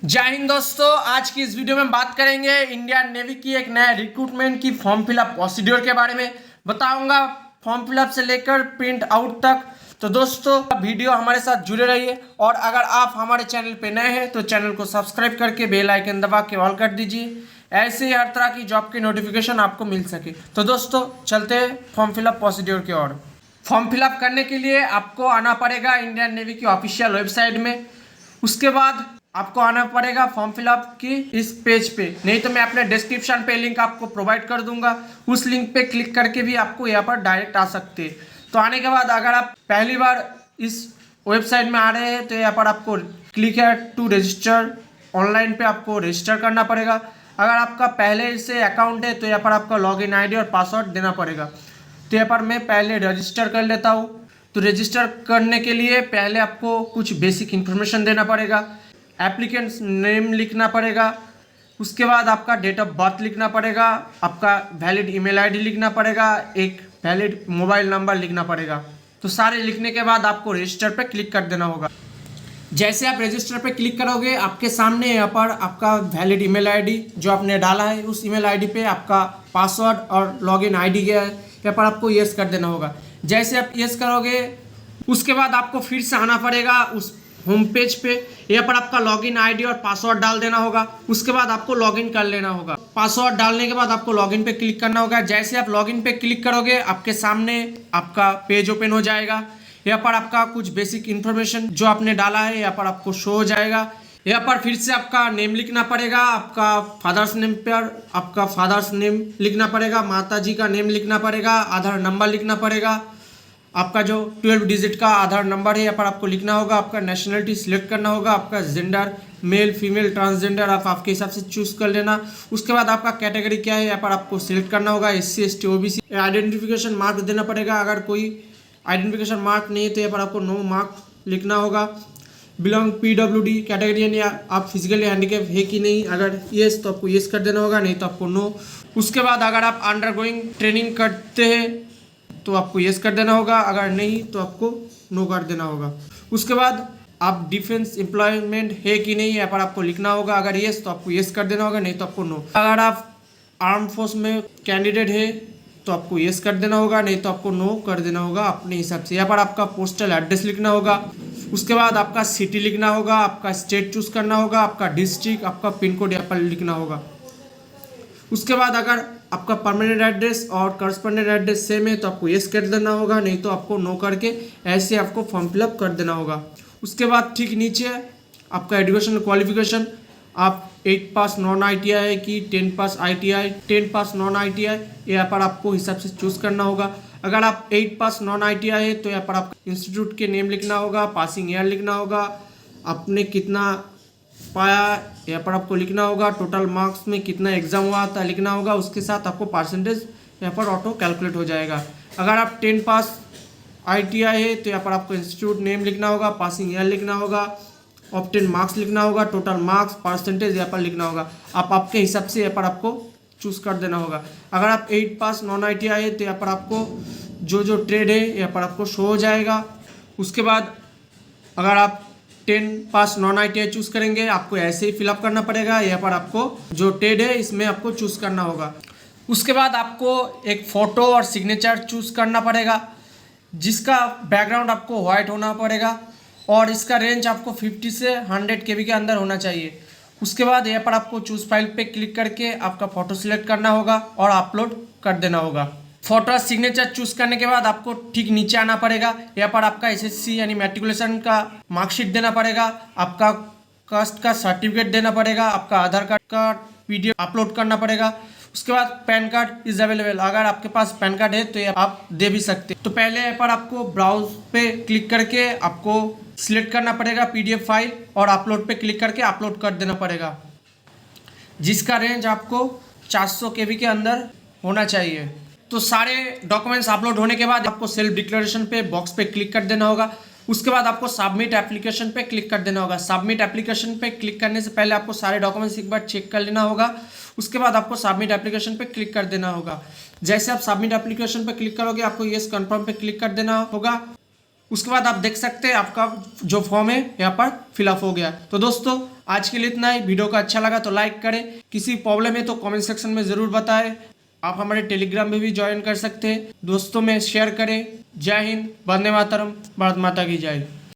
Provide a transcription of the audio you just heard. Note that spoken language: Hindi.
जय हिंद दोस्तों। आज की इस वीडियो में बात करेंगे इंडियन नेवी की एक नया रिक्रूटमेंट की फॉर्म फिलअप प्रोसीड्योर के बारे में बताऊंगा, फॉर्म फिलअप से लेकर प्रिंट आउट तक। तो दोस्तों वीडियो हमारे साथ जुड़े रहिए और अगर आप हमारे चैनल पे नए हैं तो चैनल को सब्सक्राइब करके बेल आइकन दबा के ऑल कर दीजिए, ऐसे ही हर तरह की जॉब की नोटिफिकेशन आपको मिल सके। तो दोस्तों चलते हैं फॉर्म फिलअप प्रोसीड्योर की ओर। फॉर्म फिलअप करने के लिए आपको आना पड़ेगा इंडियन नेवी की ऑफिशियल वेबसाइट में। उसके बाद आपको आना पड़ेगा फॉर्म फिलअप की इस पेज पे, नहीं तो मैं अपने डिस्क्रिप्शन पे लिंक आपको प्रोवाइड कर दूंगा। उस लिंक पे क्लिक करके भी आपको यहाँ पर डायरेक्ट आ सकते हैं। तो आने के बाद अगर आप पहली बार इस वेबसाइट में आ रहे हैं तो यहाँ पर आपको क्लिक है टू रजिस्टर, ऑनलाइन पे आपको रजिस्टर करना पड़ेगा। अगर आपका पहले से अकाउंट है तो यहाँ पर आपका लॉगिन आईडी और पासवर्ड देना पड़ेगा। तो यहाँ पर मैं पहले रजिस्टर कर लेता हूँ। तो रजिस्टर करने के लिए पहले आपको कुछ बेसिक इन्फॉर्मेशन देना पड़ेगा। एप्लीकेंट नेम लिखना पड़ेगा, उसके बाद आपका डेट ऑफ बर्थ लिखना पड़ेगा, आपका वैलिड ईमेल आईडी लिखना पड़ेगा, एक वैलिड मोबाइल नंबर लिखना पड़ेगा। तो सारे लिखने के बाद आपको रजिस्टर पे क्लिक कर देना होगा। जैसे आप रजिस्टर पे क्लिक करोगे आपके सामने यहाँ पर आपका वैलिड ईमेल आईडी जो आपने डाला है उस ईमेल आईडी पे आपका पासवर्ड और लॉगिन आईडी गया है, यहाँ पर आपको यस कर देना होगा। जैसे आप यस करोगे उसके बाद आपको फिर से आना पड़ेगा उस होम पेज पे। यहाँ पर आपका लॉगिन आईडी और पासवर्ड डाल देना होगा। उसके बाद आपको लॉगिन कर लेना होगा। पासवर्ड डालने के बाद आपको लॉगिन पे क्लिक करना होगा। जैसे आप लॉगिन पे क्लिक करोगे आपके सामने आपका पेज ओपन हो जाएगा। यहाँ पर आपका कुछ बेसिक इन्फॉर्मेशन जो आपने डाला है यहाँ पर आपको शो हो जाएगा। यहाँ पर फिर से आपका नेम लिखना पड़ेगा, आपका फादर्स नेम पर आपका फादर्स नेम लिखना पड़ेगा, माता जी का नेम लिखना पड़ेगा, आधार नंबर लिखना पड़ेगा, आपका जो 12 डिजिट का आधार नंबर है यहाँ पर आपको लिखना होगा, आपका नेशनलिटी सिलेक्ट करना होगा, आपका जेंडर मेल फीमेल ट्रांसजेंडर आप आपके हिसाब से चूज कर लेना। उसके बाद आपका कैटेगरी क्या है यहाँ पर आपको सिलेक्ट करना होगा, SC ST OBC। Identification mark देना पड़ेगा, अगर कोई आइडेंटिफिकेशन मार्क नहीं है तो यहाँ पर आपको नो मार्क लिखना होगा। बिलोंग PWD कैटेगरी यानी आप फिजिकली हैंडीकैप है कि नहीं, अगर येस तो आपको येस कर देना होगा, नहीं तो आपको नो। उसके बाद अगर आप अंडरगोइंग ट्रेनिंग करते हैं तो आपको यस कर देना होगा, अगर नहीं तो आपको नो कर देना होगा। उसके बाद आप डिफेंस एम्प्लॉयमेंट है कि नहीं यहाँ पर आपको लिखना होगा, अगर यस तो आपको यस कर देना होगा, नहीं तो आपको नो। अगर आप आर्म फोर्स में कैंडिडेट है तो आपको यस कर देना होगा, नहीं तो आपको नो कर देना होगा अपने हिसाब से। यहाँ पर आपका पोस्टल एड्रेस लिखना होगा। उसके बाद आपका सिटी लिखना होगा, आपका स्टेट चूज करना होगा, आपका डिस्ट्रिक्ट, आपका पिन कोड यहाँ पर लिखना होगा। उसके बाद अगर आपका परमानेंट एड्रेस और करस्पॉन्डेंट एड्रेस सेम है तो आपको यस कर देना होगा, नहीं तो आपको नो करके ऐसे आपको फॉर्म फिलअप कर देना होगा। उसके बाद ठीक नीचे आपका एजुकेशन क्वालिफिकेशन, आप 8 पास नॉन ITI है कि 10 पास ITI, 10 पास नॉन ITI यहाँ पर आपको हिसाब से चूज़ करना होगा। अगर आप 8 पास नॉन ITI है तो यहाँ पर आपका इंस्टीट्यूट के नेम लिखना होगा, पासिंग ईयर लिखना होगा, आपने कितना पाया यहाँ पर आपको लिखना होगा, टोटल मार्क्स में कितना एग्जाम हुआ था लिखना होगा। उसके साथ आपको परसेंटेज यहाँ पर ऑटो कैलकुलेट हो जाएगा। अगर आप 10 पास ITI है तो यहाँ पर आपको इंस्टीट्यूट नेम लिखना होगा, पासिंग ईयर लिखना होगा, ऑब्टेन मार्क्स लिखना होगा, टोटल मार्क्स परसेंटेज यहाँ पर लिखना होगा। आप आपके हिसाब से यहाँ पर आपको चूज़ कर देना होगा। अगर आप 8 पास नॉन ITI है तो यहाँ पर आपको जो ट्रेड है यहाँ पर आपको शो हो जाएगा। उसके बाद अगर आप 10 पास नॉन ITI चूज़ करेंगे आपको ऐसे ही फिलअप करना पड़ेगा। यहाँ पर आपको जो ट्रेड है इसमें आपको चूज़ करना होगा। उसके बाद आपको एक फ़ोटो और सिग्नेचर चूज़ करना पड़ेगा जिसका बैकग्राउंड आपको वाइट होना पड़ेगा और इसका रेंज आपको 50 से 100 KB के अंदर होना चाहिए। उसके बाद यहाँ पर आपको चूज़ फाइल पे क्लिक करके आपका फ़ोटो सिलेक्ट करना होगा और अपलोड कर देना होगा। फोटो सिग्नेचर चूज करने के बाद आपको ठीक नीचे आना पड़ेगा। यहाँ पर आपका SSC यानी मैट्रिकुलेशन का मार्कशीट देना पड़ेगा, आपका कास्ट का सर्टिफिकेट देना पड़ेगा, आपका आधार कार्ड का PDF अपलोड करना पड़ेगा। उसके बाद पैन कार्ड इज अवेलेबल, अगर आपके पास पैन कार्ड है तो ये आप दे भी सकते। तो पहले यहाँ पर आपको ब्राउज पे क्लिक करके आपको सिलेक्ट करना पड़ेगा PDF फाइल और अपलोड पे क्लिक करके अपलोड कर देना पड़ेगा, जिसका रेंज आपको 400 KB के अंदर होना चाहिए। तो सारे डॉक्यूमेंट्स अपलोड होने के बाद आपको सेल्फ डिक्लेरेशन पे बॉक्स पे क्लिक कर देना होगा। उसके बाद आपको सबमिट एप्लीकेशन पे क्लिक कर देना होगा। सबमिट एप्लीकेशन पे क्लिक करने से पहले आपको सारे डॉक्यूमेंट्स एक बार चेक कर लेना होगा। उसके बाद आपको सबमिट एप्लीकेशन पे क्लिक कर देना होगा। जैसे आप सबमिट एप्लीकेशन पे क्लिक करोगे आपको येस कंफर्म पे क्लिक कर देना होगा। उसके बाद आप देख सकते हैं आपका जो फॉर्म है यहाँ पर फिलअप हो गया। तो दोस्तों आज के लिए इतना ही। वीडियो का अच्छा लगा तो लाइक करें, किसी प्रॉब्लम है तो कमेंट सेक्शन में ज़रूर बताएं। आप हमारे टेलीग्राम में भी ज्वाइन कर सकते हैं। दोस्तों में शेयर करें। जय हिंद, वंदे मातरम, भारत माता की जय।